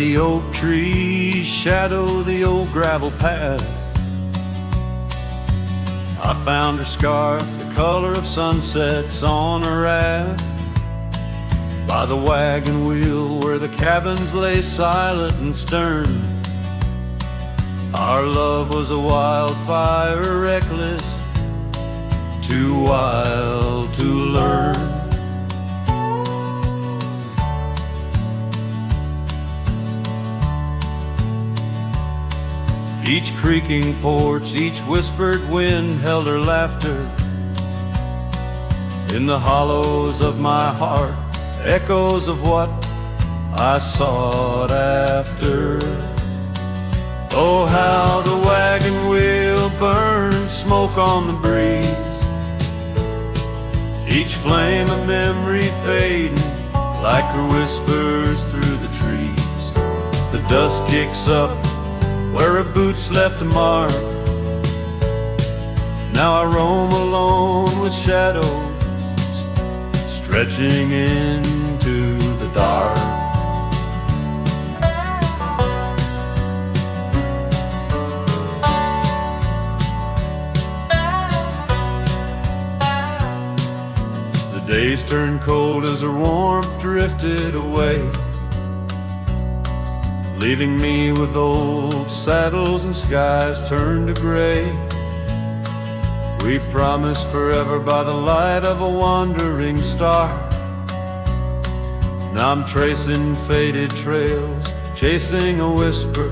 the oak trees shadow the old gravel path, I found her scarf, the color of sunsets on a raft, by the wagon wheel where the cabins lay silent and stern. Our love was a wildfire, reckless, too wild to learn. Each creaking porch, each whispered wind held her laughter. In the hollows of my heart, echoes of what I sought after. Oh, how the wagon wheel burned smoke on the breeze, each flame a memory fading like her whispers through the trees. The dust kicks up where her boots left a mark. Now I roam alone with shadows stretching into the dark. The days turned cold as her warmth drifted away, leaving me with old saddles and skies turned to gray. We promised forever by the light of a wandering star. Now I'm tracing faded trails, chasing a whisper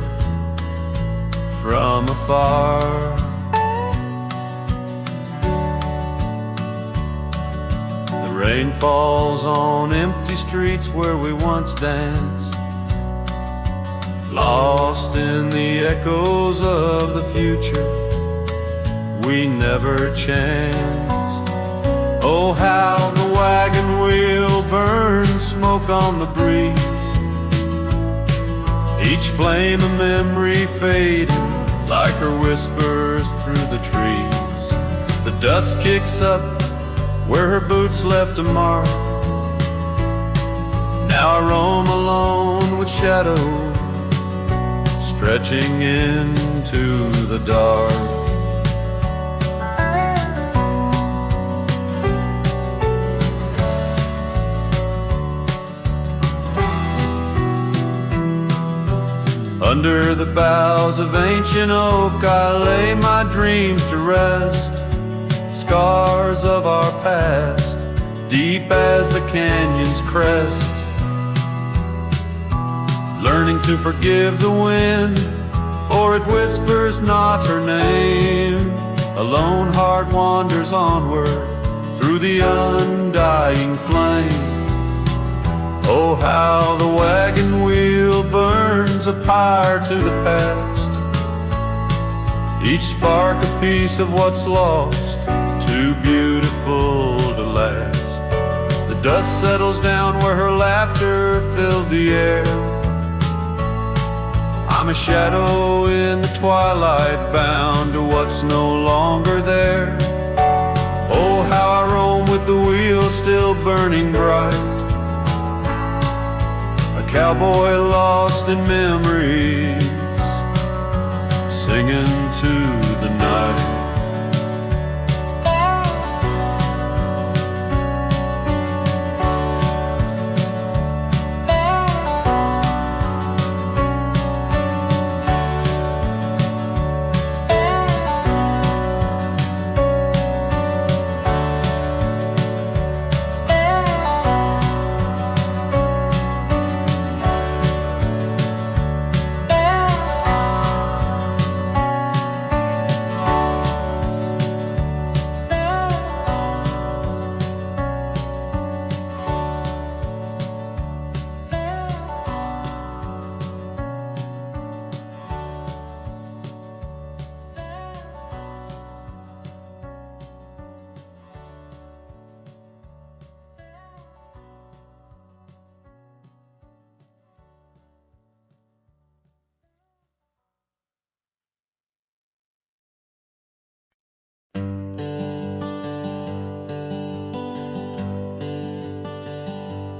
from afar. The rain falls on empty streets where we once danced, lost in the echoes of the future we never chanced. Oh, how the wagon wheel burns smoke on the breeze, each flame a memory fading like her whispers through the trees. The dust kicks up where her boots left a mark. Now I roam alone with shadows stretching into the dark. Under the boughs of ancient oak I lay my dreams to rest, scars of our past, deep as the canyon's crest. Learning to forgive the wind, for it whispers not her name. A lone heart wanders onward through the undying flame. Oh, how the wagon wheel burns a pyre to the past, each spark a piece of what's lost, too beautiful to last. The dust settles down where her laughter filled the air. I'm a shadow in the twilight, bound to what's no longer there. Oh, how I roam with the wheel still burning bright, a cowboy lost in memories, singing to the night.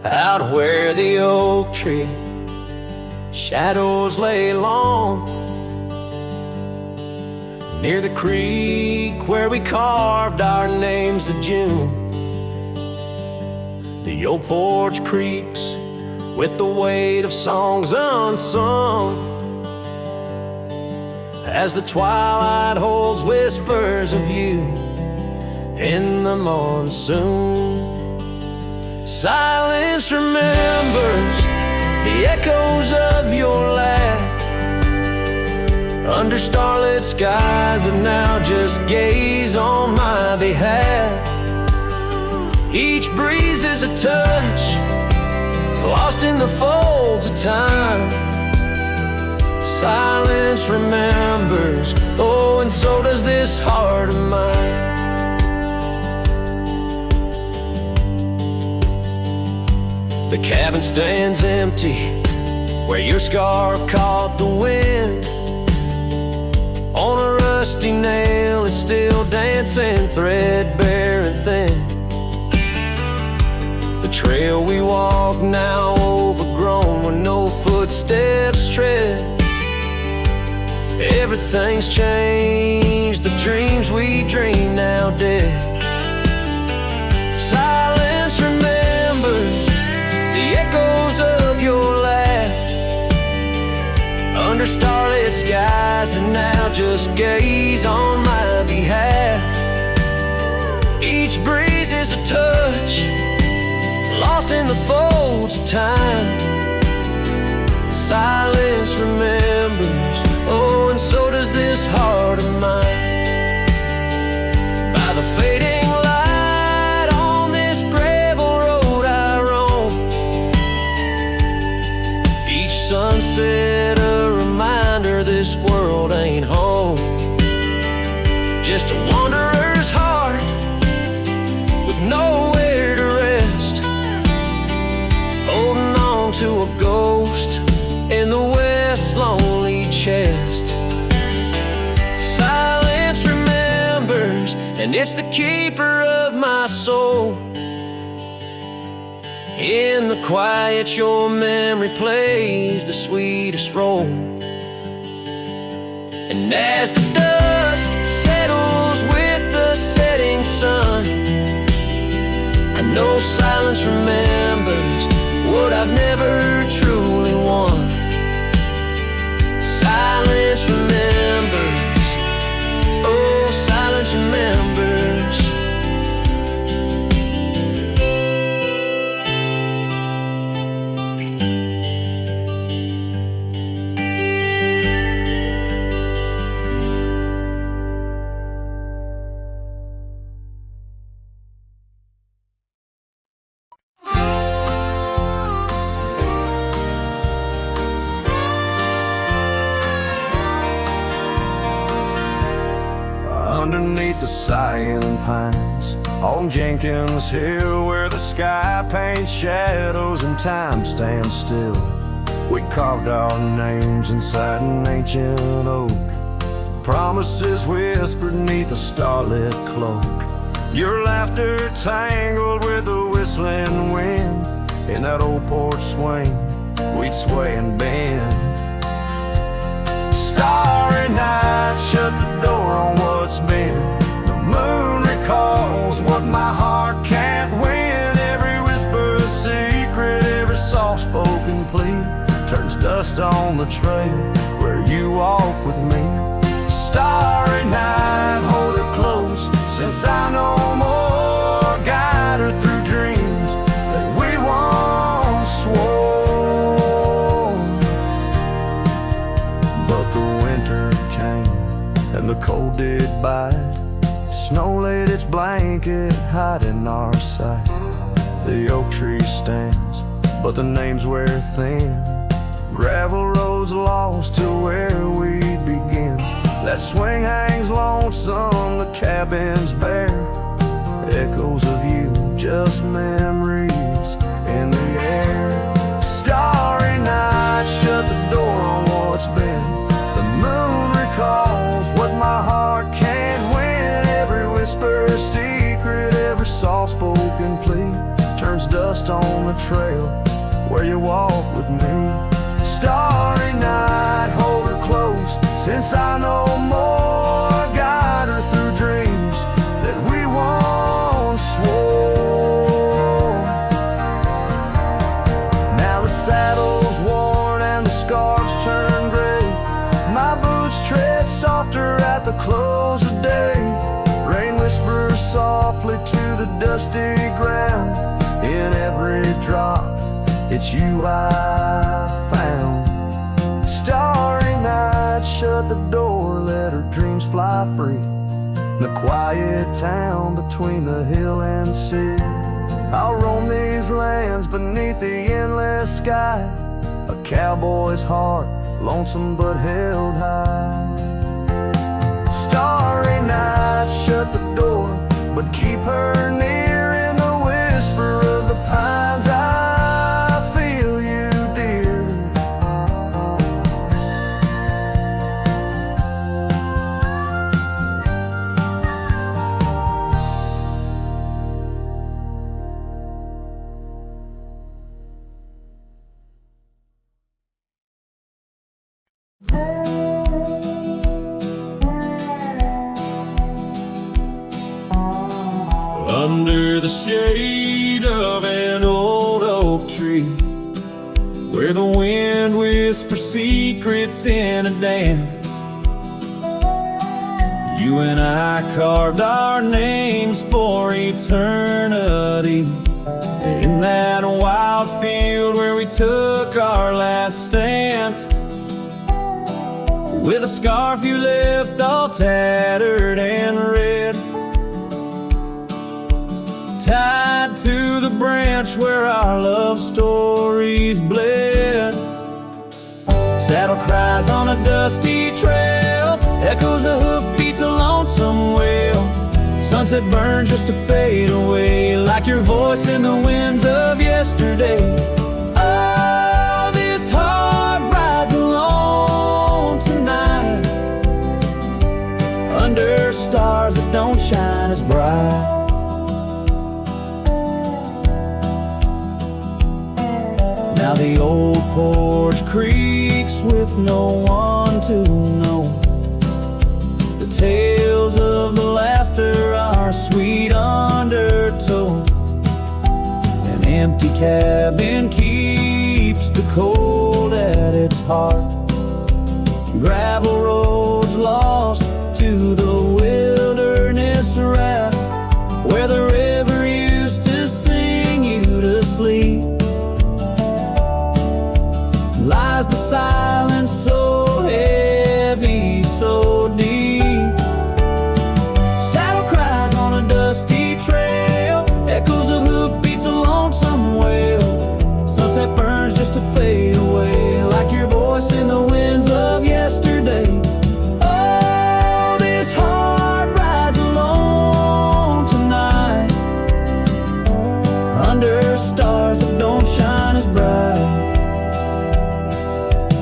Out where the oak tree shadows lay long near the creek where we carved our names of June. The old porch creaks with the weight of songs unsung as the twilight holds whispers of you in the monsoon. Silence remembers the echoes of your laugh under starlit skies, and now just gaze on my behalf. Each breeze is a touch, lost in the folds of time. Silence remembers, oh, and so does this heart of mine. The cabin stands empty where your scarf caught the wind. On a rusty nail, it's still dancing, threadbare and thin. The trail we walk now overgrown where no footsteps tread. Everything's changed, the dreams we dream now dead. Silence remembers the echoes of your laugh under starlit skies, and now just gaze on my behalf. Each breeze is a touch, lost in the folds of time. Silence remembers, oh, and so does this heart of mine. By the fading light on this gravel road I roam, each sunset a reminder this world ain't home. Just a wanderer's heart with nowhere to rest, holding on to a ghost in the west's lonely chest. Silence remembers, and it's the keeper of my soul. In the quiet your memory plays the sweetest role. And as the dust settles with the setting sun, I know silence remembers what I've never truly won. Silence remembers, oh, silence remembers. Underneath the sighing pines on Jenkins Hill, where the sky paints shadows and time stands still, we carved our names inside an ancient oak. Promises whispered neath a starlit cloak. Your laughter tangled with the whistling wind. In that old porch swing, we'd sway and bend. Starry night shut the door on what's been. The moon recalls what my heart can't win. Every whisper a secret, every soft-spoken plea turns dust on the trail where you walk with me. Starry night, hold her close, since I no more. Guide her through dreams that we once swore. But the winter came and the cold did bite. Snow laid its blanket, hiding our sight. The oak tree stands, but the names wear thin. Gravel roads lost to where we'd begin. That swing hangs lonesome, the cabin's bare. Echoes of you, just memories in the air. Starry night, shut the door on what's been. The moon recalls what my heart can't win. Every whisper a secret, every soft-spoken plea turns dust on the trail where you walk with me. Starry night, hold her close, since I know more. Guide her through dreams that we once swore. Now the saddle's worn and the scarves turn gray. My boots tread softer at the close of day. Rain whispers softly to the dusty ground. In every drop, it's you I found. Starry night, shut the door, let her dreams fly free. The quiet town between the hill and sea. I'll roam these lands beneath the endless sky. A cowboy's heart, lonesome but held high. Starry night, shut the door, but keep her near. In the whisper of the pines, I feel you, dear. Under the shade of an old oak tree, where the wind whispers secrets in a dance, you and I carved our names for eternity. In that wild field where we took our last stance, with a scarf you left all tattered and red, tied to the branch where our love stories bled. Saddle cries on a dusty trail, echoes of hoofbeats, a lonesome wail. Sunset burns just to fade away, like your voice in the winds of yesterday. Oh, this heart rides alone tonight, under stars that don't shine as bright. Now the old porch creaks with no one to know. The tales of the laughter are sweet undertow. An empty cabin keeps the cold at its heart. Gravel roads lost to the wilderness raft, where the river used to sing you to sleep. Lies the silence so heavy, so deep. Saddle cries on a dusty trail, echoes of hoofbeats, a lonesome wail. Sunset burns just to fade away, like your voice in the winds of yesterday. Oh, this heart rides alone tonight, under stars that don't shine as bright.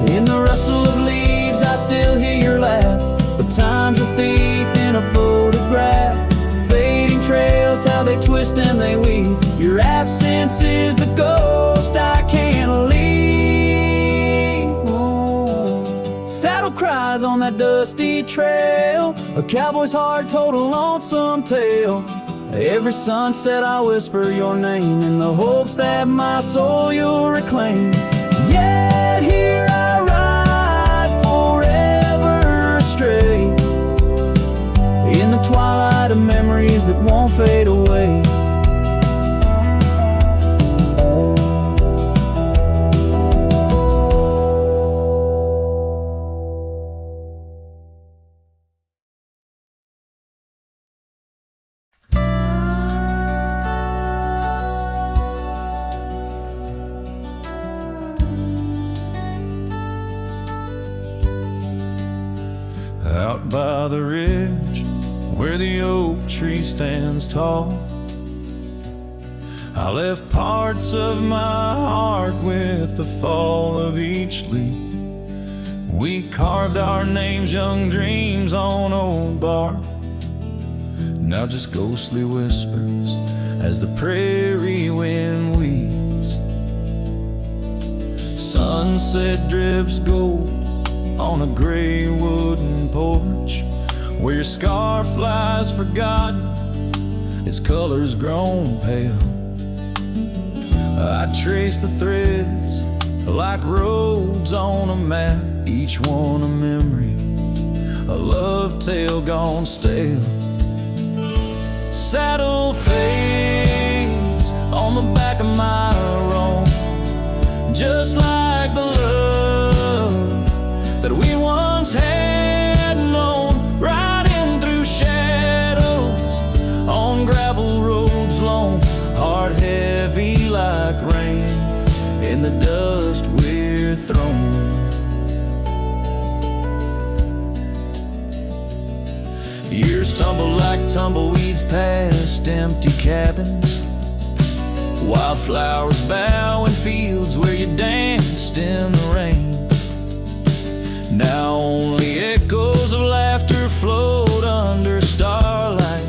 In the rustle of leaves I still hear your laugh, but time's a thief in a photograph. Fading trails, how they twist and they weave. Your absence is the ghost I can't leave. Oh. Saddle cries on that dusty trail, a cowboy's heart told a lonesome tale. Every sunset I whisper your name, in the hopes that my soul you'll reclaim. Yet here I ride forever astray, in the twilight of memories that won't fade away. Out by the ridge where the oak tree stands tall, I left parts of my heart with the fall of each leaf. We carved our names, young dreams on old bark, now just ghostly whispers as the prairie wind weaves. Sunset drips gold on a gray wooden porch, where your scarf lies forgotten, its color's grown pale. I trace the threads like roads on a map, each one a memory, a love tale gone stale. Saddle fades on the back of my roan, just like the love that we once had known, riding through shadows on gravel roads long, heart heavy like rain in the dust we're thrown. Years tumble like tumbleweeds past empty cabins, wildflowers bow in fields where you danced in the rain. Now only echoes of laughter float under starlight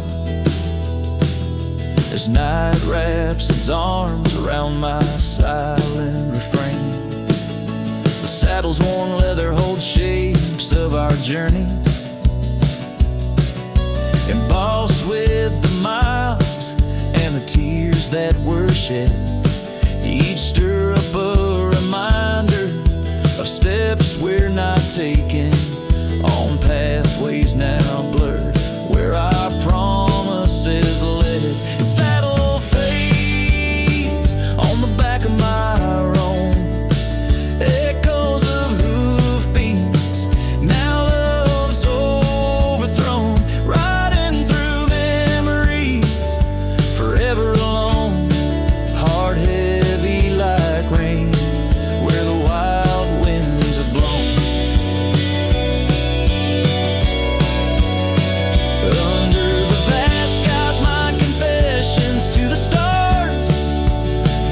as night wraps its arms around my silent refrain. The saddle's worn leather holds shapes of our journey, embossed with the miles and the tears that were shed. Each stir up a reminder of steps we're not taking, on pathways now blurred where our promises led. Saddle fades on the back of my roan, echoes of hoofbeats, now love's overthrown, riding through memories forever alone, heart heavy like rain where the wild winds have blown. Under the vast skies, my confessions to the stars,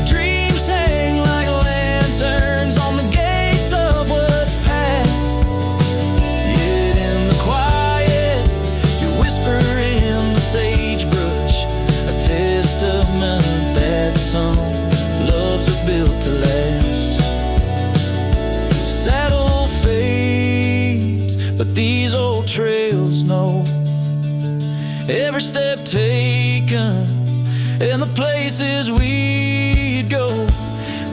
dreams hang like lanterns on the gates of what's past. Yet in the quiet, you whisper in the sagebrush, a testament that some loves are built to last. Saddle fades, but these old trails know every step taken and the places we'd go.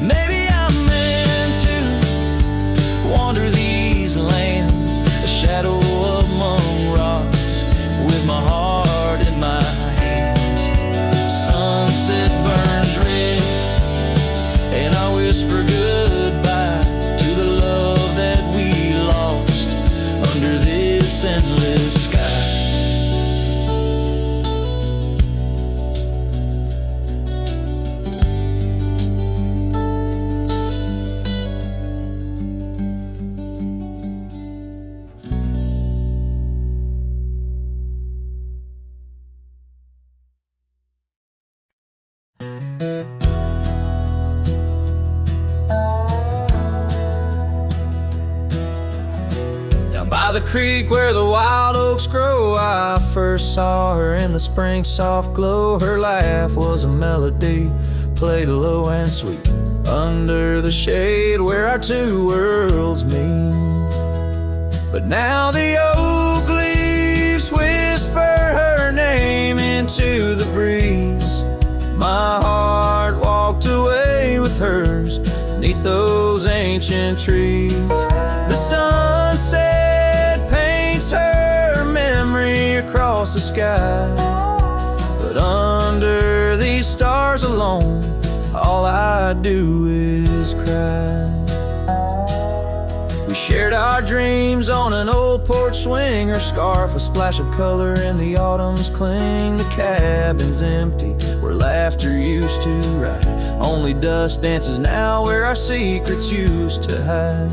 Maybe I'm meant to wander these lands, a shadow among rocks, with my heart in my hands. Sunset burns red, and I whisper goodbye to the love that we lost under this endless sky. Down by the creek where the wild oaks grow, I first saw her in the spring soft glow. Her laugh was a melody, played low and sweet, under the shade where our two worlds meet. But now the oak leaves whisper her name into the breeze. My heart walked away with hers neath those ancient trees. The sunset paints her memory across the sky, but under these stars alone, all I do is cry. We shared our dreams on an old porch swing, her scarf a splash of color in the autumn's cling. The cabin's empty where laughter used to ride, only dust dances now where our secrets used to hide.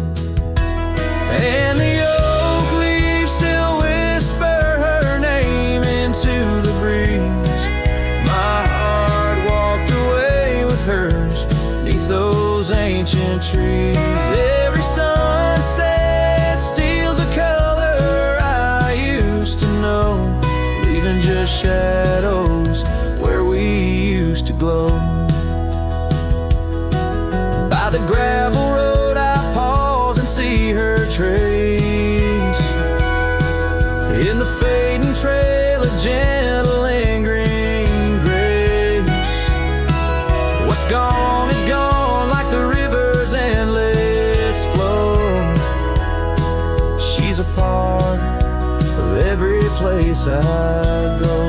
And the oak leaves still whisper her name into the breeze. My heart walked away with hers neath those ancient trees. Every sunset steals a color I used to know, leaving just shadows where we used to glow. By the gravel road In the fading trail of gentle lingering grace, what's gone is gone like the river's endless flow. She's a part of every place I go.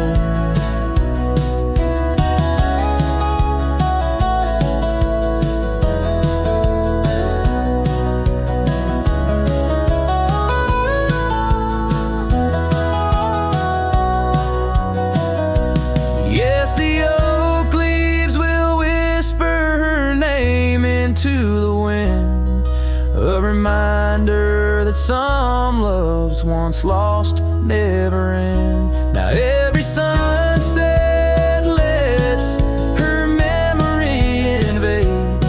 To the wind, a reminder that some loves once lost never end. Now every sunset lets her memory invade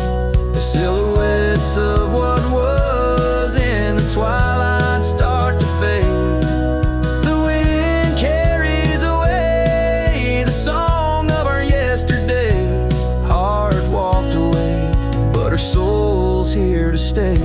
the silhouettes of what was in the twilight start to fade. The wind carries away the song of our yesterday. Heart walked away, but her soul's here to stay.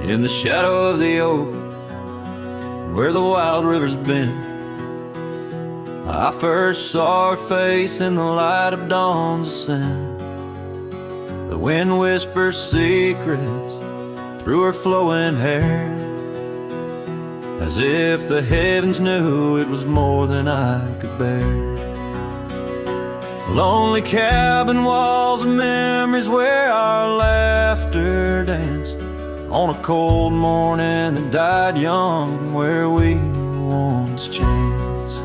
In the shadow of the oak, where the wild river's been, I first saw her face in the light of dawn's ascent. The wind whispers secrets through her flowing hair, as if the heavens knew it was more than I could bear. Lonely cabin walls of memories where our laughter danced on a cold morning that died young, where we once chanced.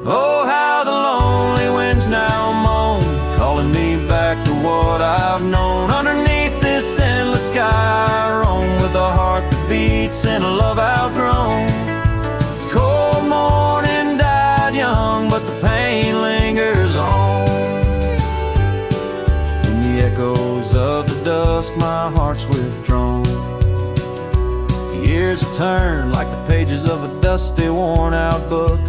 Oh, how the lonely winds now moan, calling me back to what I've known. Underneath this endless sky I roam, with a heart that beats and a love outgrown. Cold morning died young, but the pain lingers on. In the echoes of the dusk my heart's withdrawn. The years have turned like the pages of a dusty, worn-out book.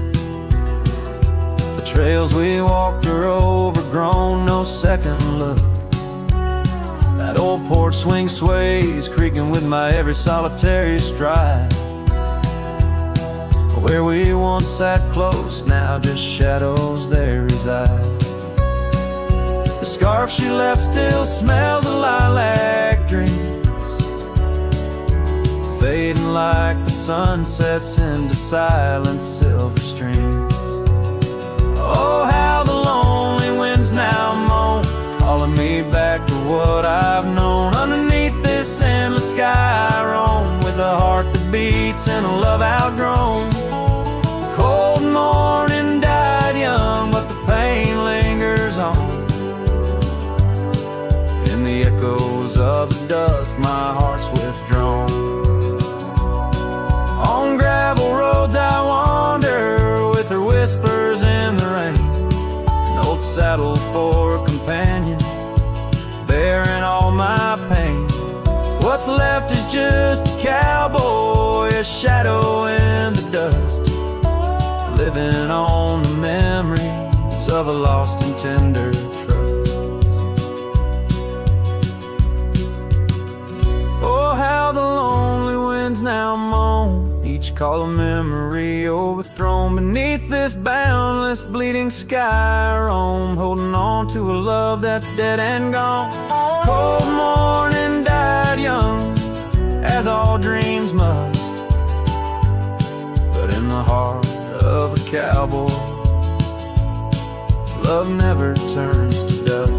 The trails we walked are overgrown, no second look. That old porch swing sways, creaking with my every solitary stride. Where we once sat close, now just shadows there reside. The scarf she left still smells of lilac dreams, fading like the sun sets into silent silver streams. Oh, how the lonely winds now moan, calling me back to what I've known. Underneath this endless sky I roam, with a heart that beats and a love outgrown. Cold morning died young, but the pain lingers on. In the echoes of the dusk my heart's withdrawn. On gravel roads I wander, with her whispers in the rain. An old saddle for a companion, bearing all my pain. What's left is just a cowboy, a shadow in the dust, living on the memories of a lost and tender trust. Oh, how the lonely winds now moan, each call a memory overthrown. Beneath this boundless bleeding sky I roam, holding on to a love that's dead and gone. Cold morning died young, as all dreams must, but in the heart of a cowboy, love never turns to dust.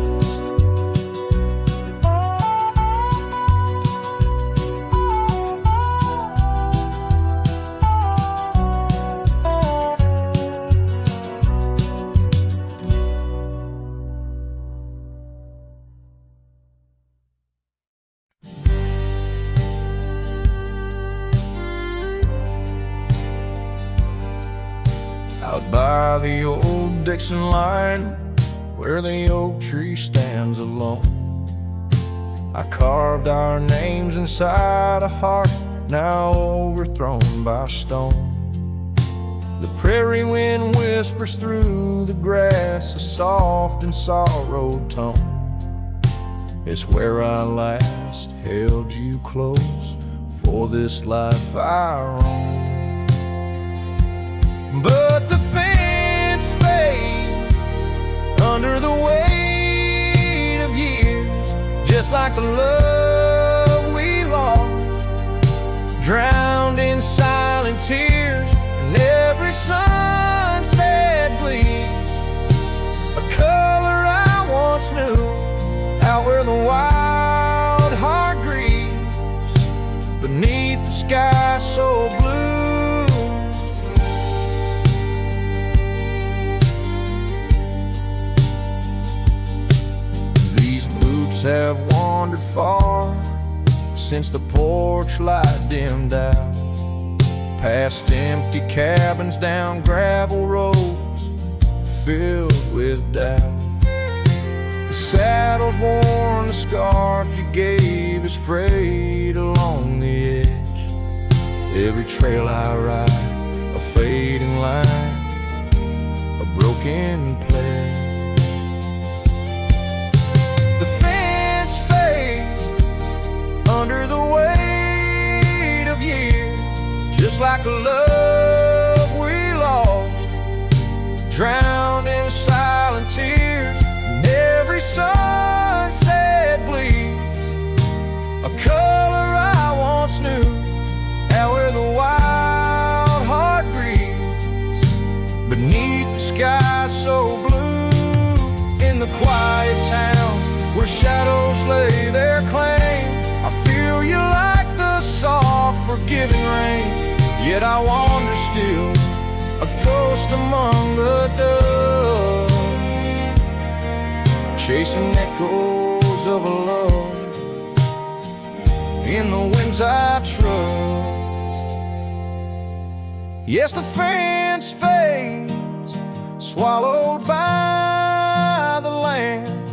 Out by the old Dixon line, where the oak tree stands alone, I carved our names inside a heart now overthrown by stone. The prairie wind whispers through the grass a soft and sorrowed tone. It's where I last held you close for this life I roam. But the fence fades under the weight of years, just like the love we lost, drowned in silent tears. And every sunset bleeds a color I once knew, out where the wild heart grieves beneath the sky so blue. These boots have wandered far since the porch light dimmed out, past empty cabins, down gravel roads filled with doubt. The saddle's worn, the scarf you gave is frayed along the edge. Every trail I ride, a fading line, a broken pledge. The fence fades under the weight of years, just like the love we lost, drowned in silent tears. And every sunset bleeds a color I once knew, out where the wild heart grieves beneath the sky so blue. In the quiet towns where shadows lay their claim, I feel you like the soft forgiving rain. Yet I wander still, a ghost among the dust, chasing echoes of a love in the winds I trust. Yes, the fence fades, swallowed by the land,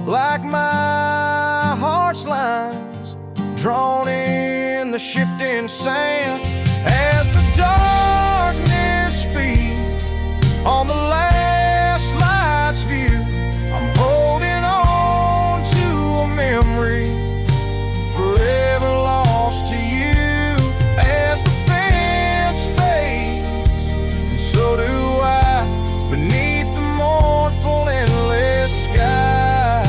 like my heart's lines, drawn in the shifting sand. As the darkness feeds on the last light's view, I'm holding on to a memory forever lost to you. As the fence fades, and so do I, beneath the mournful endless sky.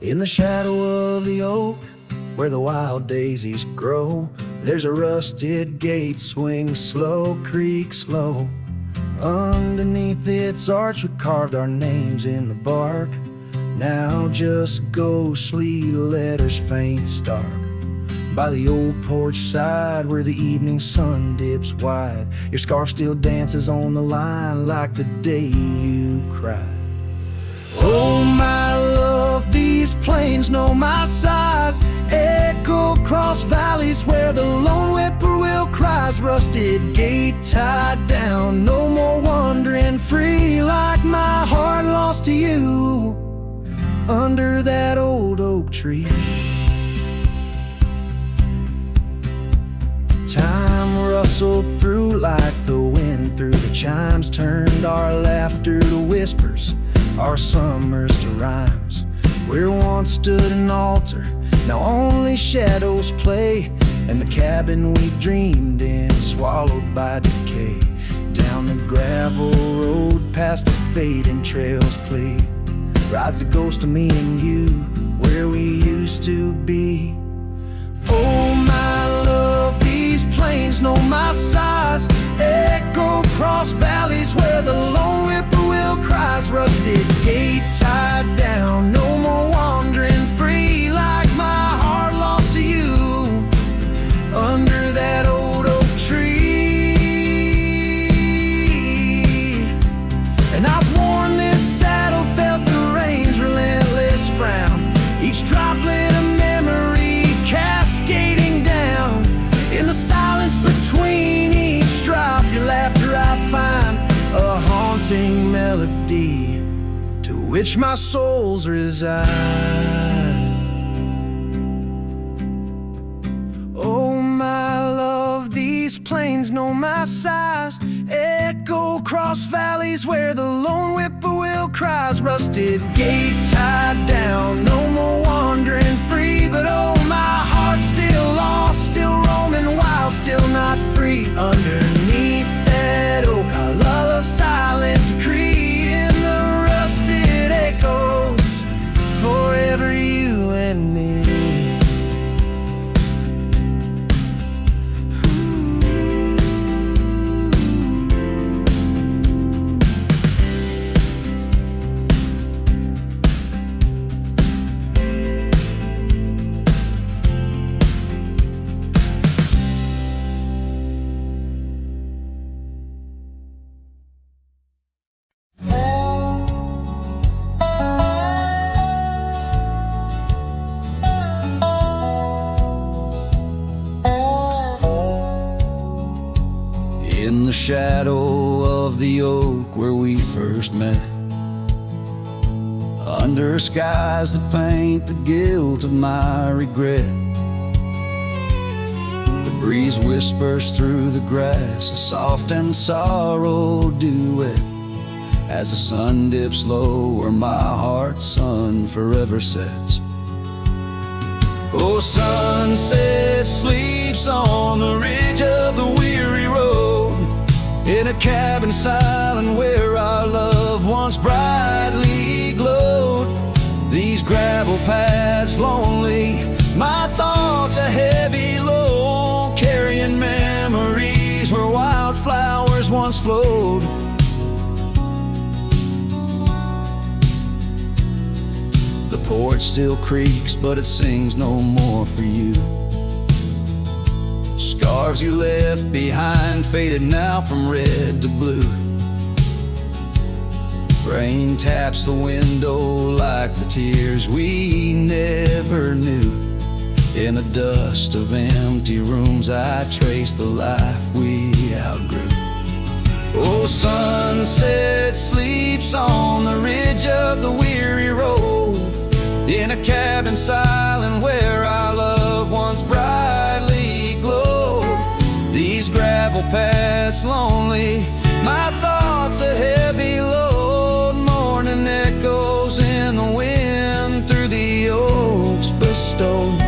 In the shadow of the oak, where the wild daisies grow, there's a rusted gate, swing slow, creak slow. Underneath its arch we carved our names in the bark, now just ghostly letters faint stark. By the old porch side where the evening sun dips wide, your scarf still dances on the line like the day you cried. Oh my love, these plains know my size, echo across valleys where the lone whippoorwill cries. Rusted gate tied down, no more wandering free, like my heart lost to you under that old oak tree. Time rustled through like the wind through the chimes, turned our laughter to whispers, our summers to rhymes. Where once stood an altar, now only shadows play, and the cabin we dreamed in swallowed by decay. Down the gravel road past the fading trails plead, rides the ghost of me and you, where we used to be. Oh my love, these plains know my size, echo across valleys where the lone whippoorwill cries. Rusted gate tied down, no more wandering free, like my heart lost to you under that old oak tree. And I've worn this saddle, felt the rain's relentless frown, each droplet a memory which my souls reside. Oh my love, these plains know my size, echo across valleys where the lone whippoorwill cries. Rusted gate tied down, no more wandering free, but oh my heart's still lost, still roaming wild, still not free. Underneath that oak I lull a silent decree, in the rusted echoes forever you and me. In the shadow of the oak where we first met, under skies that paint the guilt of my regret, the breeze whispers through the grass a soft and sorrow duet, as the sun dips low where my heart's sun forever sets. Oh, sunset sleeps on the ridge of the weary road, in a cabin silent where our love once brightly glowed. These gravel paths lonely, my thoughts a heavy load, carrying memories where wildflowers once flowed. The porch still creaks, but it sings no more for you. Scarves you left behind, faded now from red to blue. Rain taps the window like the tears we never knew. In the dust of empty rooms I trace the life we outgrew. Oh, sunset sleeps on the ridge of the weary road, in a cabin silent where our love once brightly glowed. These gravel paths lonely, my thoughts a heavy load, mourning echoes in the wind through the oaks bestowed.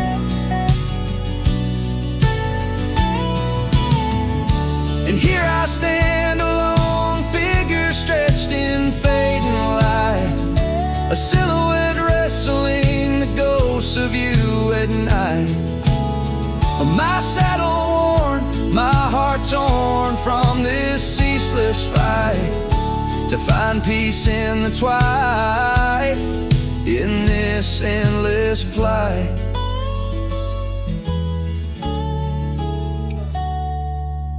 And here I stand, a lone figure stretched in fading light, a silhouette wrestling the ghosts of you at night. My saddle worn, my heart torn from this ceaseless fight, to find peace in the twilight, in this endless plight.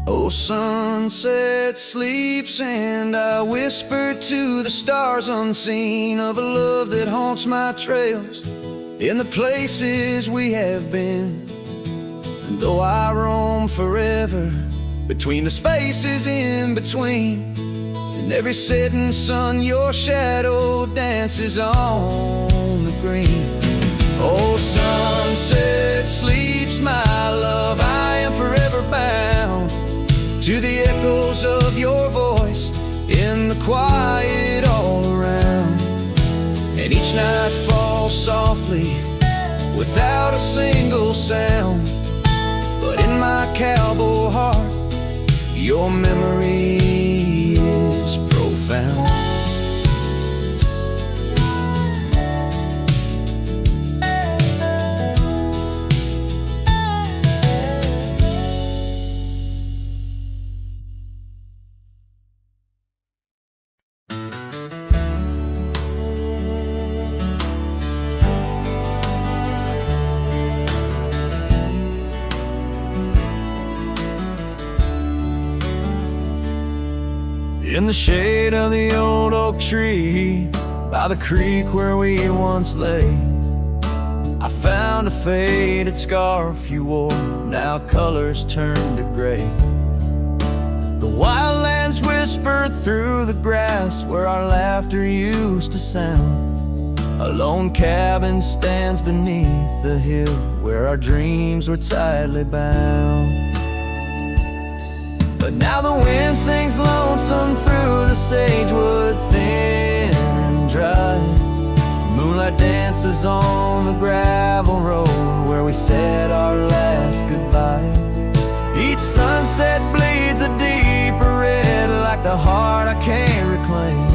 Oh, sunset sleeps and I whisper to the stars unseen of a love that haunts my trails in the places we have been. And though I roam forever between the spaces in between, in every setting sun your shadow dances on the green. Oh, sunset sleeps, my love, I am forever bound to the echoes of your voice in the quiet all around. And each night falls softly without a single sound, but in my cowboy heart your memory is profound. In the shade of the old oak tree, by the creek where we once lay, I found a faded scarf you wore, now colors turned to gray. The wildlands winds whisper through the grass where our laughter used to sound. A lone cabin stands beneath the hill where our dreams were tightly bound. But now the wind sings lonesome through the sagewood, thin and dry. Moonlight dances on the gravel road where we said our last goodbye. Each sunset bleeds a deeper red like the heart I can't reclaim.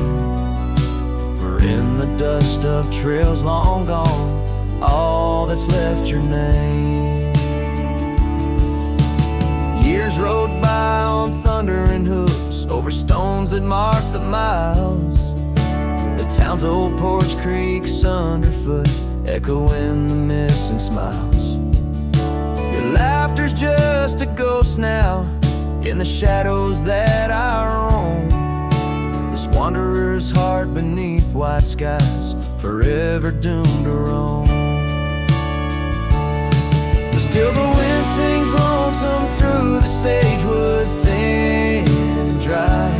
For in the dust of trails long gone, all that's left your name. Years rode by on thundering hooves over stones that mark the miles. The town's old porch creaks underfoot, echoing the missing smiles. Your laughter's just a ghost now in the shadows that I roam. This wanderer's heart beneath white skies, forever doomed to roam. But still the wind sings lonesome through the sagewood, thin and dry.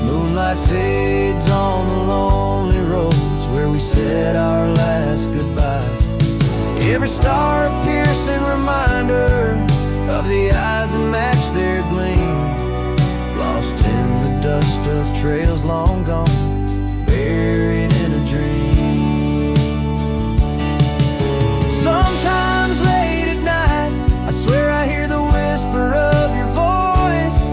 Moonlight fades on the lonely roads where we said our last goodbye. Every star a piercing reminder of the eyes that match their gleam. Lost in the dust of trails long gone, buried in a dream. Sometimes late at night, I swear I hear the whisper of your voice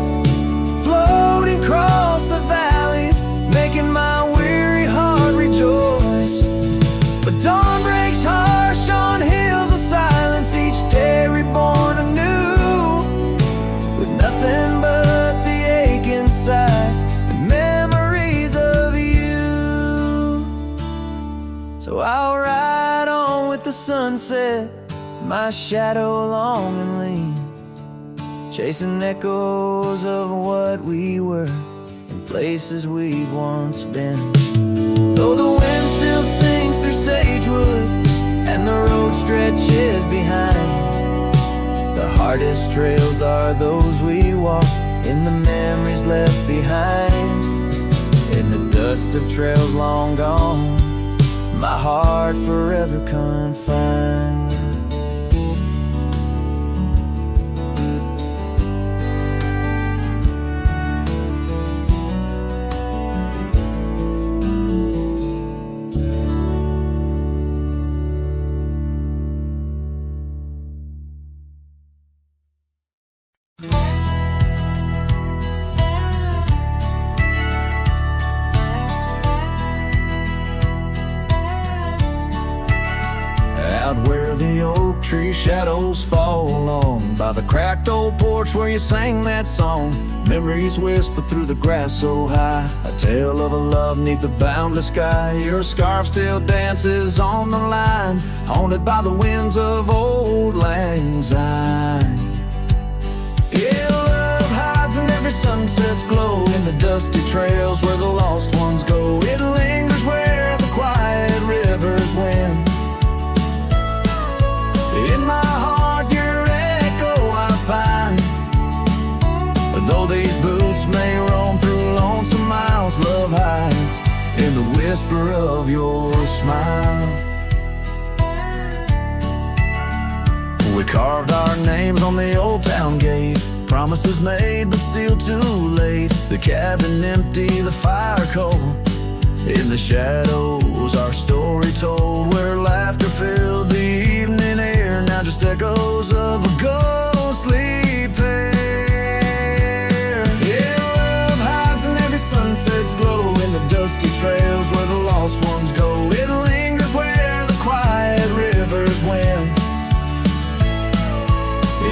floating across the valleys, making my weary heart rejoice. But dawn breaks harsh on hills of silence, each day reborn anew, with nothing but the ache inside and memories of you. So I'll ride on with the sunset, my shadow long and lean, chasing echoes of what we were and places we've once been. Though the wind still sings through sagewood and the road stretches behind, the hardest trails are those we walk in the memories left behind. In the dust of trails long gone, my heart forever confined. Where the oak tree shadows fall along by the cracked old porch where you sang that song, memories whisper through the grass so high, a tale of a love neath the boundless sky. Your scarf still dances on the line, haunted by the winds of old lang syne. Yeah, love hides in every sunset's glow, in the dusty trails where the lost ones go. It lingers where the quiet rivers win. In my heart your echo I find. Though these boots may roam through lonesome miles, love hides in the whisper of your smile. We carved our names on the old town gate, promises made but sealed too late. The cabin empty, the fire cold, in the shadows our story told, where laughter filled the evening air, now just echoes of a ghostly pair. Yeah, love hides in every sunset's glow, in the dusty trails where the lost ones go. It lingers where the quiet rivers win.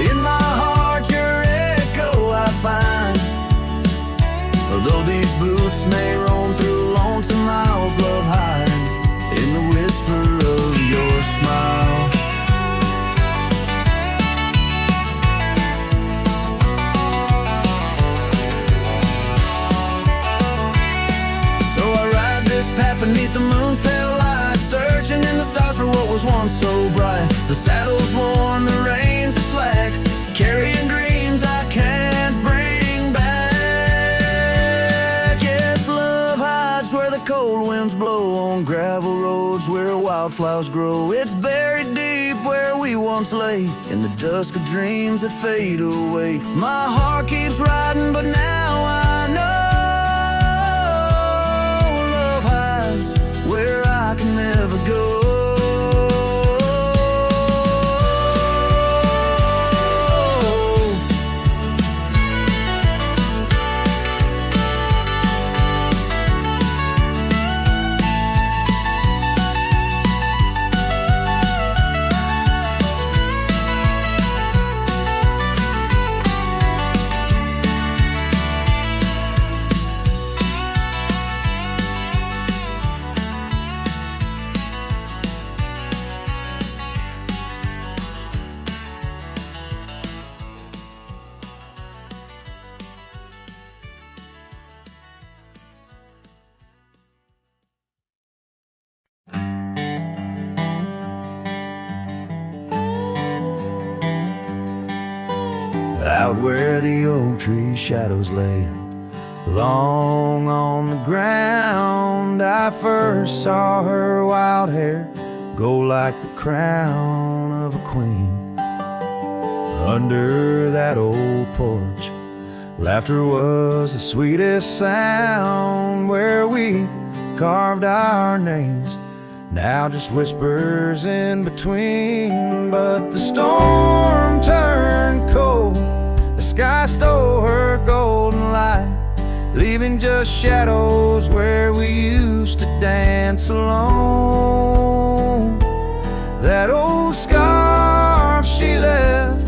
In my heart your echo I find. Although these boots may roam through lonesome miles, love hides in the whisper of your smile. So I ride this path beneath the moon's pale light, searching in the stars for what was once so bright. The saddle's worn, the reins are slack, carrying dreams I can't bring back. wildflowers grow. It's buried deep where we once lay, in the dusk of dreams that fade away. My heart keeps riding, but now I know love hides where I can never go. Out where the oak tree shadows lay, long on the ground, I first saw her wild hair go like the crown of a queen. Under that old porch, laughter was the sweetest sound. Where we carved our names, now just whispers in between. But the storm turned cold, the sky stole her golden light, leaving just shadows where we used to dance alone. That old scarf she left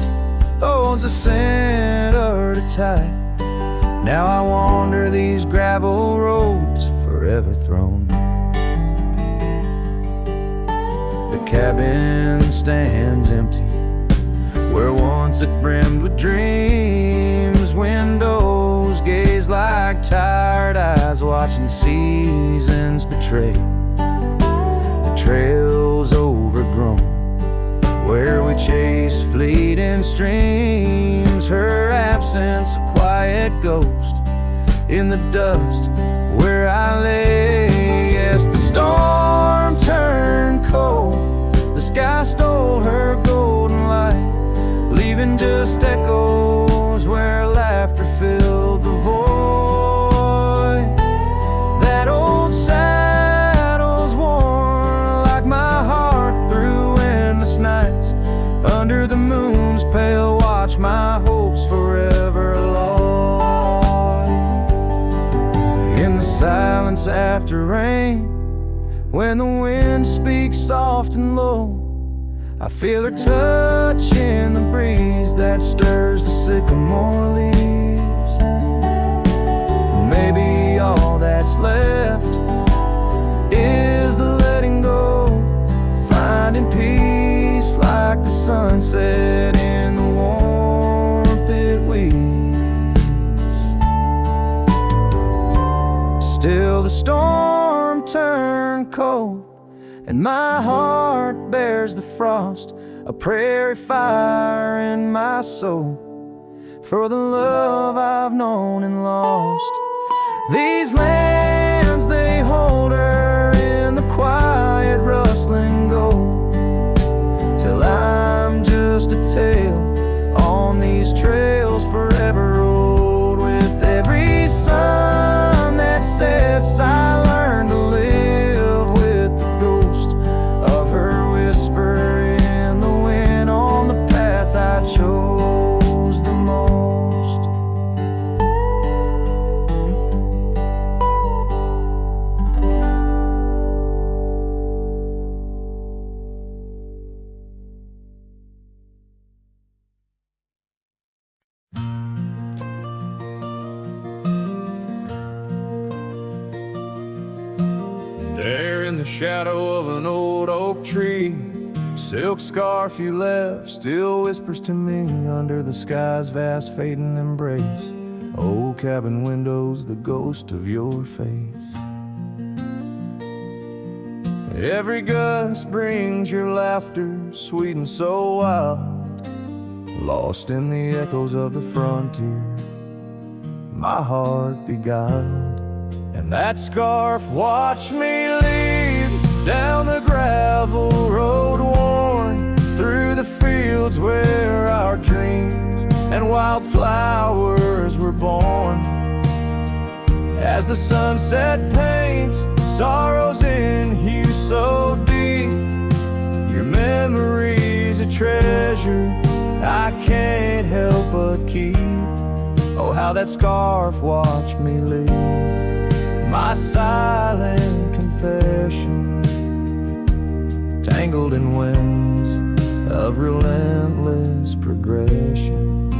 holds a scent of her tight. Now I wander these gravel roads forever thrown. The cabin stands empty where once it brimmed with dreams. Windows gaze like tired eyes watching seasons betray. The trails overgrown where we chase fleeting streams. Her absence a quiet ghost in the dust where I lay. Yes, the storm turned cold, the sky stole her golden light, leaving just echoes where laughter filled the void. That old saddle's worn like my heart through endless nights. Under the moon's pale watch, my hopes forever lost. In the silence after rain, when the wind speaks soft and low, I feel her touch in the breeze that stirs the sycamore leaves. Maybe all that's left is the letting go, finding peace like the sunset in the warmth it weaves. Still the storm turned cold, and my heart bears the frost, a prairie fire in my soul, for the love I've known and lost. These lands, they hold her in the quiet rustling gold, till I'm just a tale on these trails forever old. With every sun that sets, I learn to live with the ghost of her whisper in the wind on the path I chose the most. There in the shadow of an old oak tree, silk scarf you left still whispers to me under the sky's vast fading embrace. Old cabin windows, the ghost of your face. Every gust brings your laughter, sweet and so wild, lost in the echoes of the frontier, my heart beguiled. And that scarf watched me leave down the ground gravel road worn through the fields where our dreams and wildflowers were born. As the sunset paints sorrows in hue so deep, your memory's a treasure I can't help but keep. Oh, how that scarf watched me leave, my silent confession, tangled in winds of relentless progression.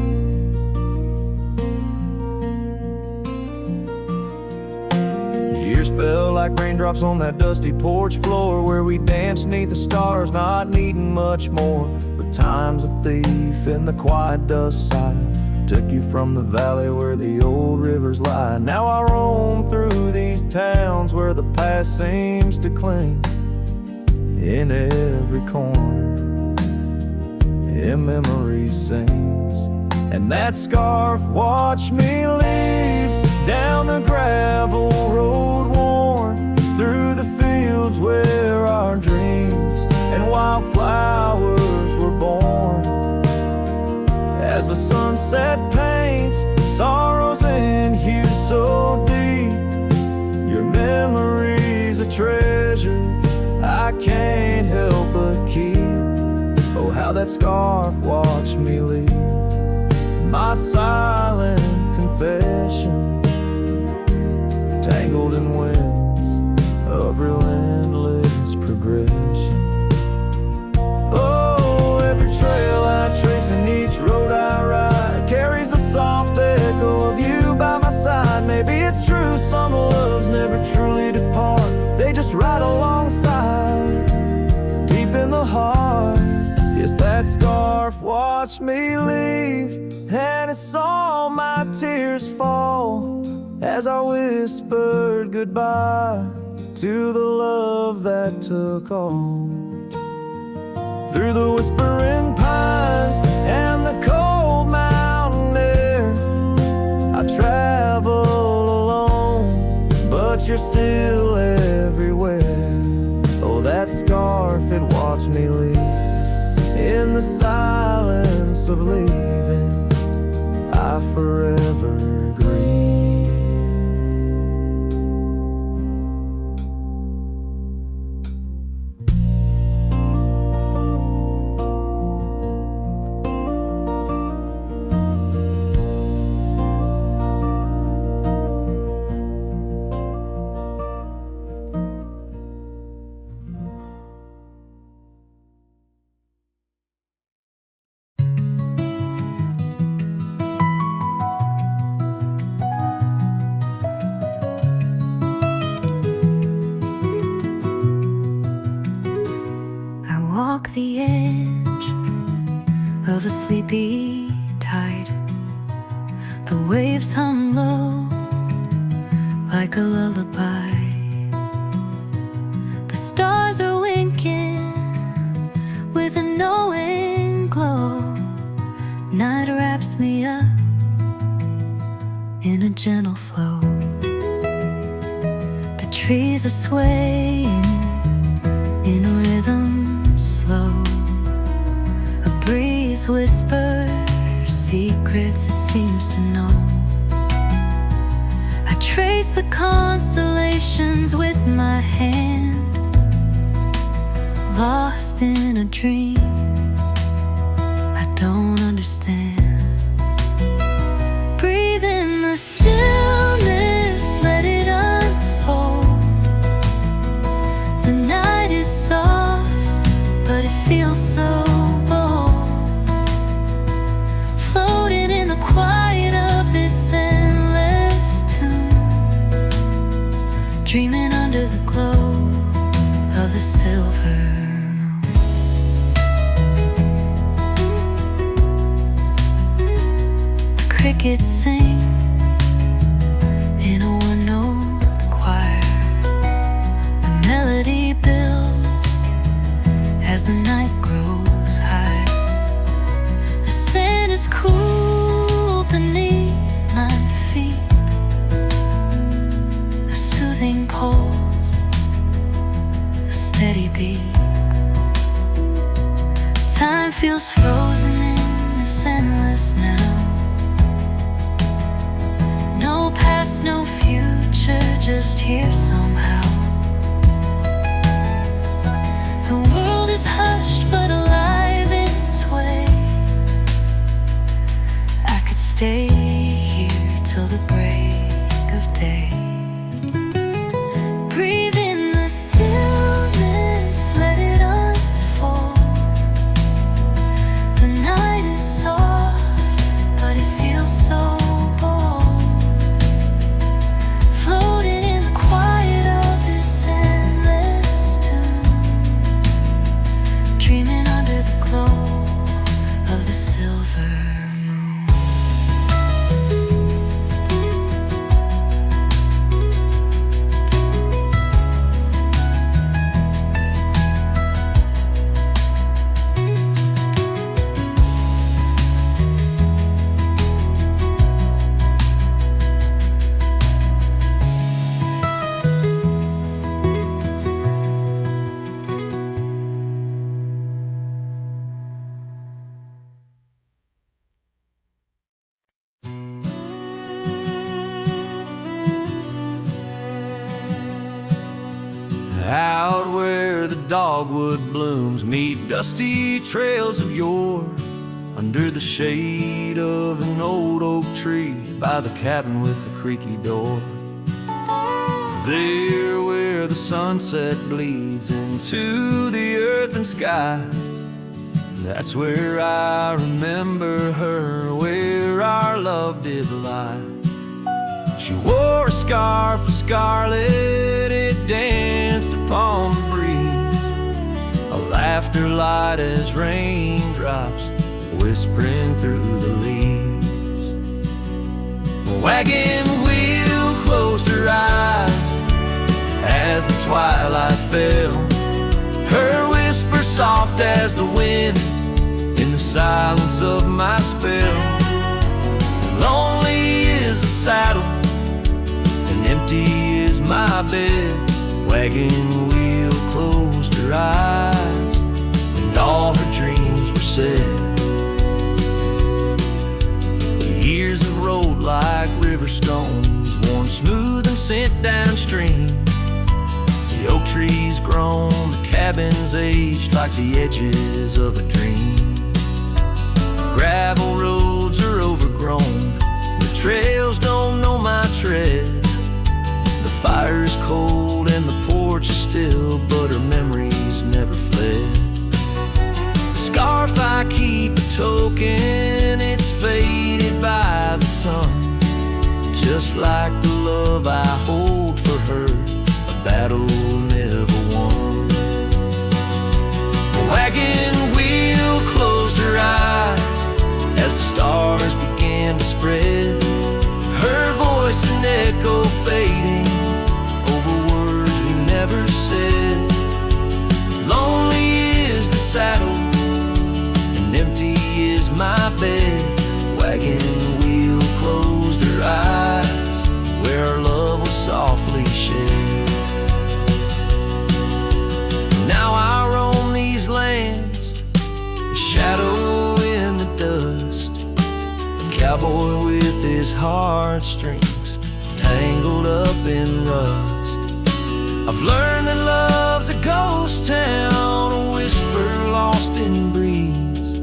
Years fell like raindrops on that dusty porch floor where we danced neath the stars, not needing much more. But time's a thief in the quiet dust side, took you from the valley where the old rivers lie. Now I roam through these towns where the past seems to cling. In every corner, in memory sings, and that scarf watched me leave down the gravel road worn through the fields where our dreams and wildflowers were born. As the sunset paints sorrows in hue so deep, your memory's a treasure I can't help but keep. Oh, how that scarf watched me leave, my silent confession, tangled in winds of relentless progression. Oh, every trail I trace and each road I ride carries a soft echo of you by my side. Maybe it's true, some loves never truly depart, they just ride alongside, deep in the heart. Yes, that scarf watched me leave, and it saw my tears fall as I whispered goodbye to the love that took all. Through the whispering pines and the cold mountain air, I travel alone, but you're still everywhere. Oh, that scarf, it watched me leave in the silence of leaving, I forever grieve. The edge of a sleepy tide, the waves hum low like a lullaby. The stars are winking with a knowing glow. Night wraps me up in a gentle flow. The trees are swaying in a rhythm slow. A breeze whispers secrets it seems to know. I trace the constellations with my hand, lost in a dream I don't understand. Breathe in the stillness, let it unfold. The night is soft, but it feels so bold, floating in the quiet of this endless tune, dreaming under the glow of the silver moon. The crickets sing in a one-note choir. The melody builds as the night grows high. The sand is cool beneath my feet. A soothing pulse, a steady beat. here somehow. The world is hushed but alive in its way. I could stay here till the break of day. Breathe in the stillness, let it unfold. The night is soft, but it feels so bold. Floating in the quiet of this endless tune, dreaming under the glow of the silver moon. Out where the dogwood blooms meet dusty trails of yore, under the shade of an old oak tree by the cabin with the creaky door. There where the sunset bleeds into the earth and sky, that's where I remember her, where our love did lie. She wore a scarf of scarlet, it danced upon the breeze, a laughter light as raindrops whispering through the leaves. A wagon wheel closed her eyes as the twilight fell, her whisper soft as the wind in the silence of my spell. Lonely is the saddle and empty is my bed. Wagon wheel closed her eyes and all her dreams were said. The years have rolled like river stones, worn smooth and sent downstream. The oak trees grown, the cabins aged like the edges of a dream. Gravel roads are overgrown, the trails don't know my tread. The fire's cold and the porch is still, but her memories never fled. The scarf I keep a token, it's faded by the sun, just like the love I hold for her, a battle never won. The wagon wheel closed her eyes as the stars began to spread, her voice an echo fading over words we never said. Lonely is the saddle and empty is my bed. Wagon wheel closed her eyes where our love was softly shared. Now I roam these lands, a shadow in the dust, a cowboy with his heartstrings tangled up in rust. I've learned that love's a ghost town, a whisper lost in breeze,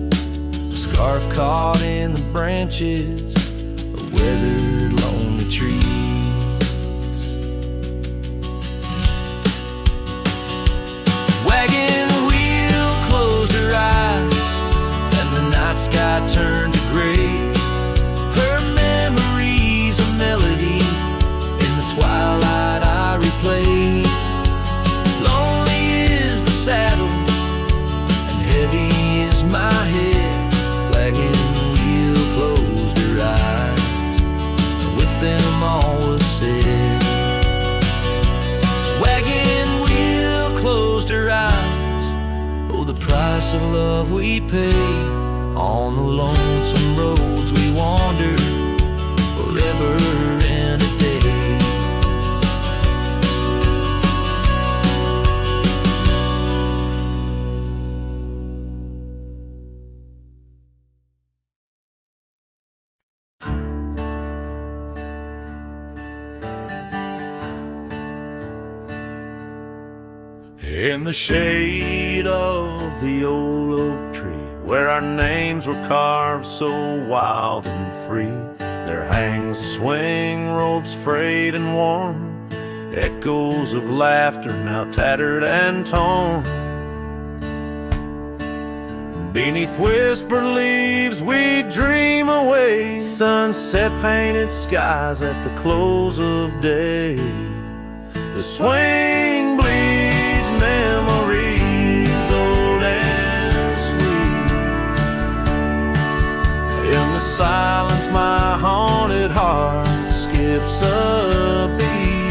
a scarf caught in the branches of weathered lonely trees. Wagon wheel closed her eyes and the night sky turned to gray, her memories a melody in the twilight I replay. Lonely is the saddle and heavy is my head. Wagon wheel closed her eyes and with them all was said. Wagon wheel closed her eyes, oh the price of love we pay on the lonesome roads we wander forever and a day. In the shade of the old oak tree, where our names were carved so wild and free, there hangs a swing, ropes frayed and worn, echoes of laughter now tattered and torn. Beneath whispered leaves we dream away, sunset painted skies at the close of day. The swing bleeds memories old and sweet. In the silence my haunted heart skips a beat.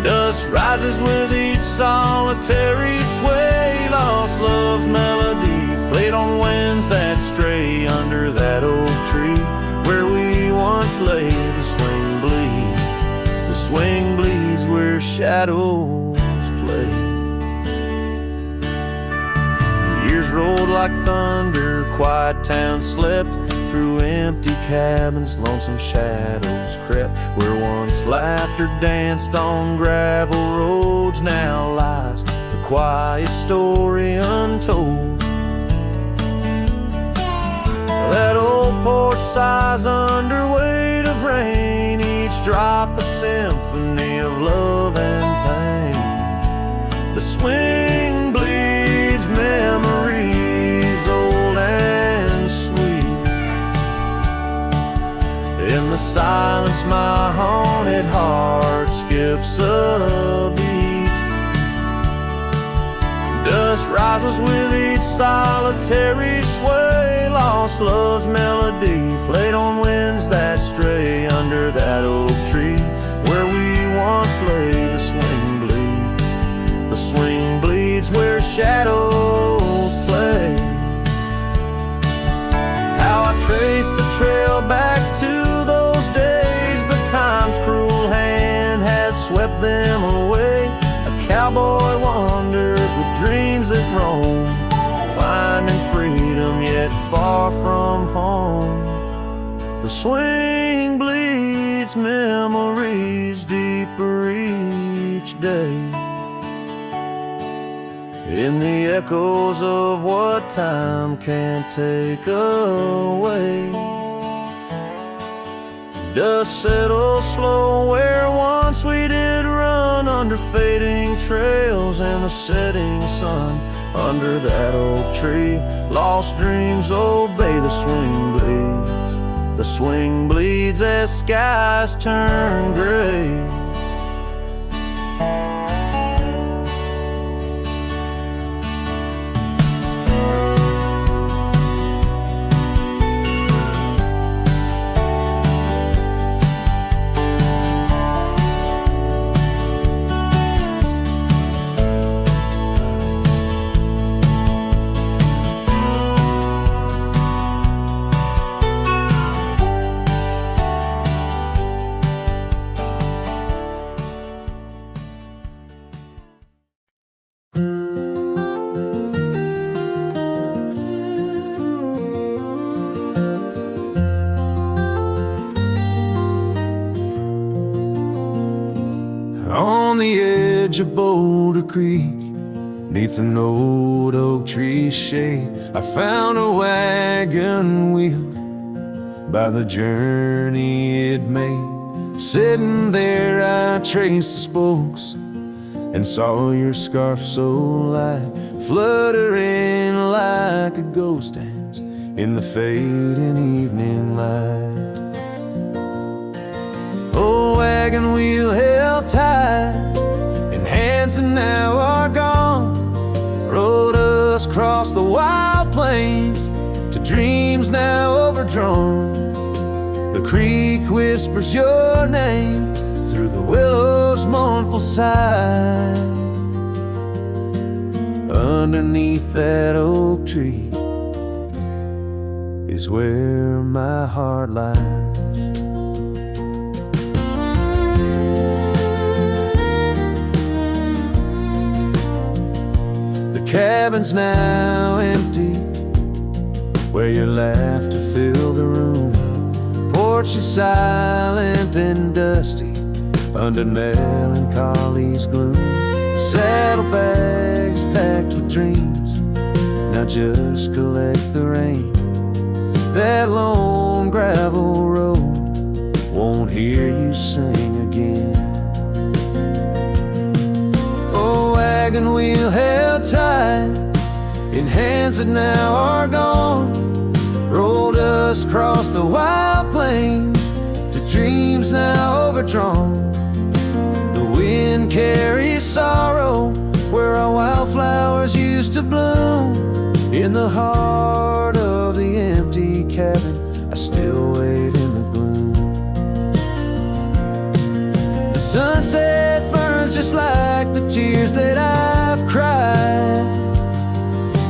Dust rises with each solitary sway, lost love's melody played on winds that stray under that oak tree where we once lay. The swing bleeds, the swing bleeds where shadows play. Years rolled like thunder, quiet towns slept, through empty cabins lonesome shadows crept. Where once laughter danced on gravel roads, now lies the quiet story untold. That old porch sighs under weight of rain, each drop a symphony of love and pain. The swing bleeds memories old and sweet. In the silence my haunted heart skips a beat. Dust rises with each solitary sway, lost love's melody played on winds that stray under that oak tree where we once lay. The swing bleeds, the swing bleeds where shadows play. How I trace the trail back to those days, but time's cruel hand has swept them away. A cowboy wanders with dreams that roam, finding freedom yet far from home. The swing bleeds memories deeper each day, in the echoes of what time can't take away. Dust settles slow where once we did run, under fading trails and the setting sun. Under that oak tree, lost dreams obey. The swing bleeds, the swing bleeds as skies turn gray. On the edge of Boulder Creek, neath an old oak tree shade, I found a wagon wheel by the journey it made. Sitting there I traced the spokes and saw your scarf so light, fluttering like a ghost dance in the fading evening light. Oh, wagon wheel held tight in hands that now are gone, rode us across the wild plains to dreams now overdrawn. The creek whispers your name through the willow's mournful sigh. Underneath that oak tree is where my heart lies. The cabin's now empty, where your laughter filled the room. Porch is silent and dusty under melancholy's gloom. Saddlebags packed with dreams, now just collect the rain. That lone gravel road won't hear you sing again. Oh, wagon wheel held tight in hands that now are gone, rolled us across the wild plains to dreams now overdrawn. The wind carries sorrow where our wildflowers used to bloom. In the heart of the empty cabin, I still wait in the gloom. The sunset burns just like the tears that I've cried.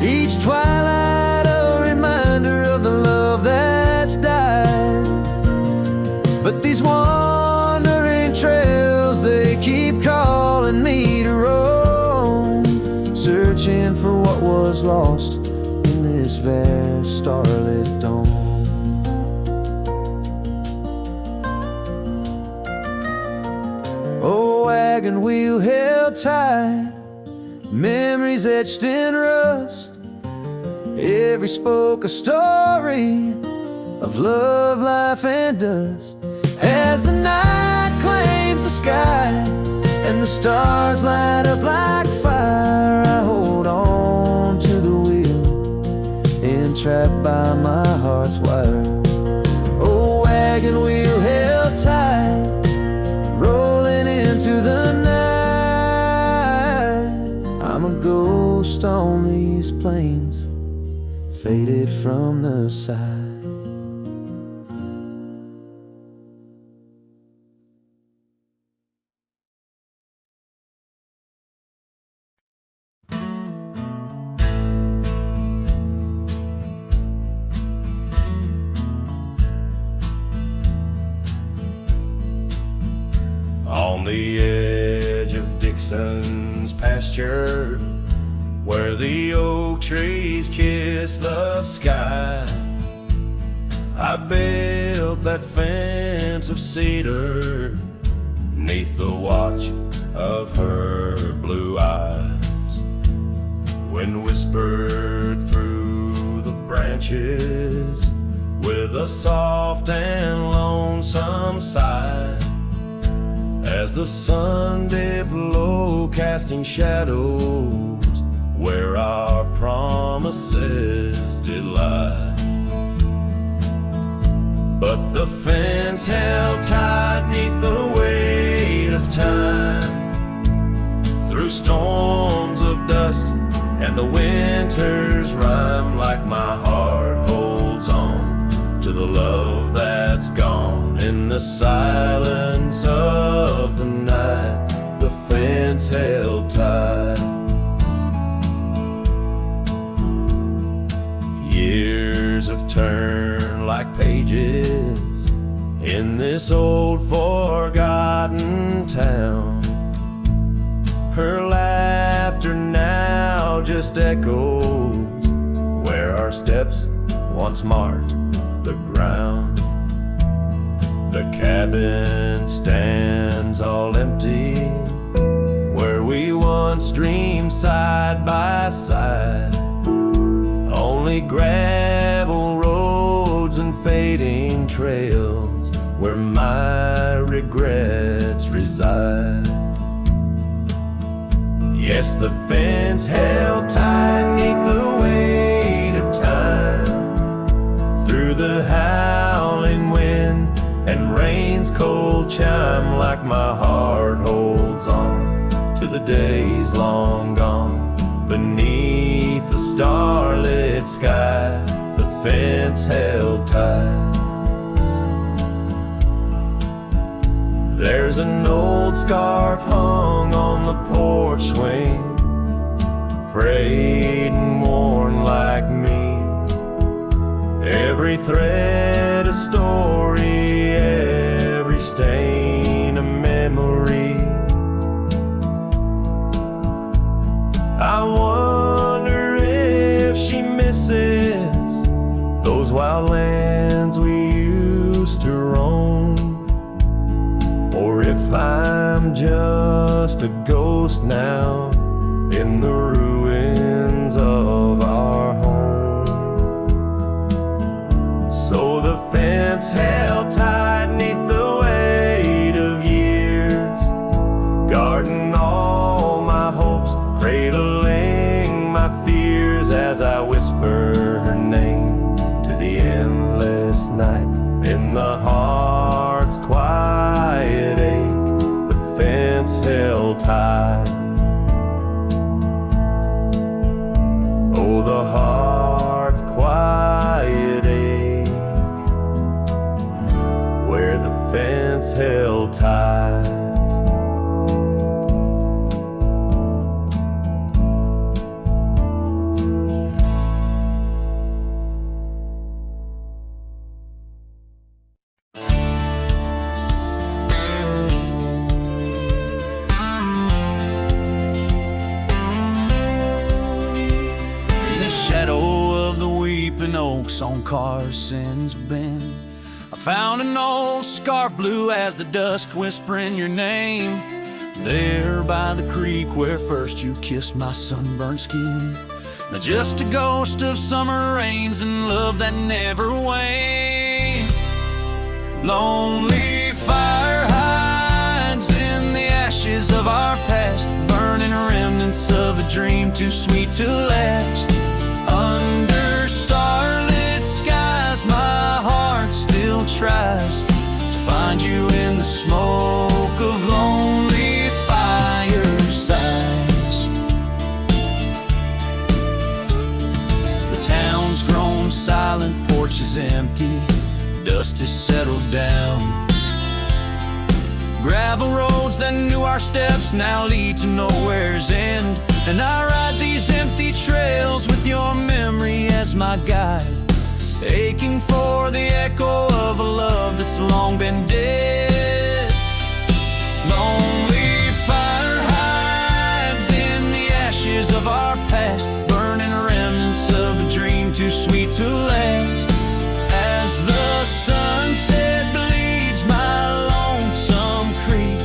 Each twilight a reminder of the love that's died. But these wandering trails, they keep calling me to roam, searching for what was lost in this vast starlit dome. Oh, wagon wheel held tight, memories etched in rust. Every spoke a story of love, life, and dust. As the night claims the sky and the stars light up like fire, I hold on to the wheel, entrapped by my heart's wire. Oh, wagon wheel held tight, rolling into the night. I'm a ghost on these plains, faded from the side. On the edge of Dixon's pasture, where the oak trees kiss the sky, I built that fence of cedar 'neath the watch of her blue eyes. Wind whispered through the branches with a soft and lonesome sigh, as the sun dipped low, casting shadows where our promises did lie. But the fence held tight 'neath the weight of time, through storms of dust and the winter's rhyme. Like my heart holds on to the love that's gone. In the silence of the night, the fence held tight. Years have turned like pages in this old forgotten town. Her laughter now just echoes where our steps once marked the ground. The cabin stands all empty where we once dreamed side by side. Only gravel roads and fading trails where my regrets reside. Yes, the fence held tight 'neath the weight of time, through the howling wind and rain's cold chime. Like my heart holds on to the days long gone, beneath the starlit sky, the fence held tight. There's an old scarf hung on the porch swing, frayed and worn like me. Every thread a story, every stain a memory. I wonder if she misses those wild lands we used to roam, or if I'm just just a ghost now in the ruins of our home. So the fence held tight 'neath the weight of years, guarding all my hopes, cradling my fears as I whisper her name to the endless night. In the heart's quiet ache, the fence held tight. Oh, the heart's quiet ache, where the fence held tight. Oaks on Carson's Bend, I found an old scarf blue as the dusk whispering your name. There by the creek where first you kissed my sunburned skin. Now just a ghost of summer rains and love that never waned. Lonely fire hides in the ashes of our past, burning remnants of a dream too sweet to last. Under starlit skies, my heart still tries to find you in the smoke of lonely firesides. The town's grown silent, porch is empty, dust has settled down. Gravel roads that knew our steps now lead to nowhere's end. And I ride these empty trails with your memory as my guide, aching for the echo of a love that's long been dead. Lonely fire hides in the ashes of our past, burning remnants of a dream too sweet to last. As the sunset bleeds, my lonesome creek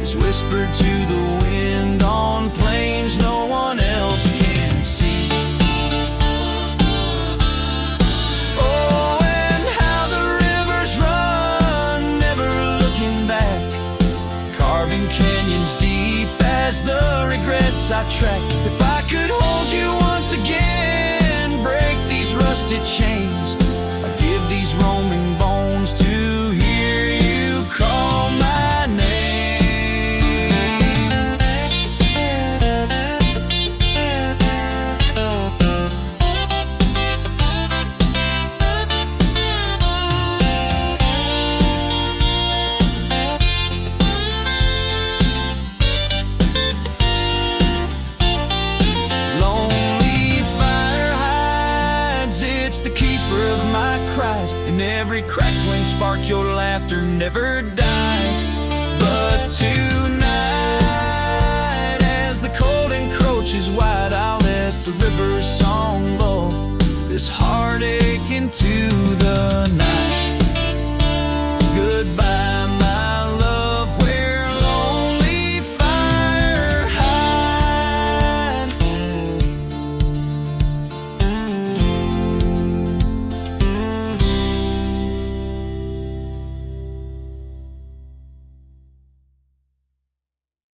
is whispered to the wind on plains no one else can see. Oh, and how the rivers run, never looking back, carving canyons deep as the regrets I track. If I could hold you once again, break these rusted chains, I'd give these roaming bones to hear you call my name. In every crackling spark, your laughter never dies. But tonight, as the cold encroaches wide, I'll let the river's song lull this heartache into the night. Goodbye.